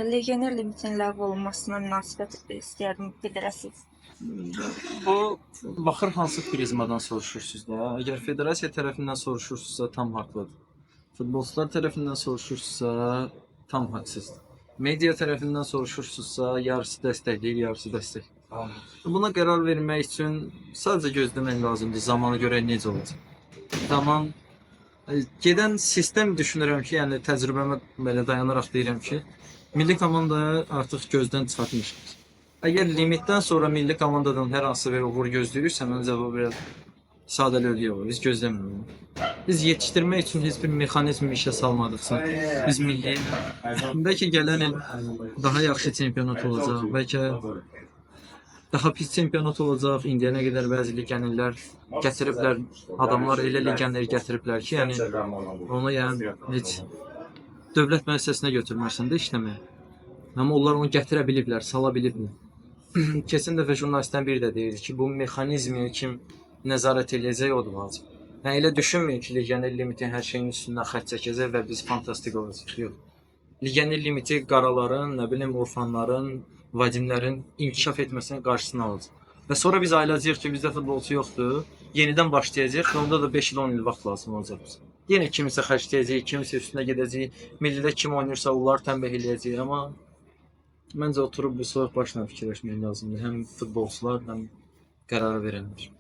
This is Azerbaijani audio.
Legioner limitin ləğv olunmasına münasibət istəyərdim bildirəsiniz. Bu baxır hansı prizmadan soruşursunuz da. Əgər federasiya tərəfindən soruşursunuzsa tam haqlıdır. Futbolçular tərəfindən soruşursunuzsa tam haqsızdır. Media tərəfindən soruşursunuzsa yarısı dəstəkləyir, yarısı dəstəkləyir. Buna qərar vermək üçün sadəcə gözləmək lazımdır. Zamana görə necə olacaq? Zaman gedən sistem düşünürəm ki, yəni təcrübəmə belə dayanaraq deyirəm ki, milli komanda artıq gözdən çıxartmışıq. Əgər limitdən sonra milli komandadan hər hansı bir uğur gözləyirsə, məncə bu biraz sadəlövhlük olur. Biz gözləmirik. Biz yetişdirmək üçün heç bir mexanizm işə salmadıqsa, biz milli bəlkə gələn il daha yaxşı çempionat olacaq, bəlkə daha pis çempionat olacaq. İndiyənə qədər bəzi legionerlər gətiriblər, adamlar elə legioner gətiriblər ki, yəni onu yəni heç dövlət müəssisəsinə götürmürsən də işləməyə. Amma onlar onu gətirə biliblər, sala biliblər. Keçən dəfə jurnalistdən biri də deyirdi ki, bu mexanizmi kim nəzarət edəcək odur vacib. Yəni elə düşünməyin ki, legioner limiti hər şeyin üstündən xətt çəkəcək və biz fantastik olacaq. Yox. Legioner limiti qaraların, nə bilim, orfanların, vadimlərin inkişaf etməsinin qarşısını alacaq. Və sonra biz ayılacağıq ki, bizdə futbolçu yoxdur, yenidən başlayacaq və onda da 5 il 10 il vaxt lazım olacaq bizə. Yenə kimisə xərcləyəcək, kimisə üstünə gedəcək, millidə kim oynayırsa onları tənbih eləyəcək, amma məncə oturub bir soyuq başla fikirləşmək lazımdır. Həm futbolçular, həm qərar verənlər.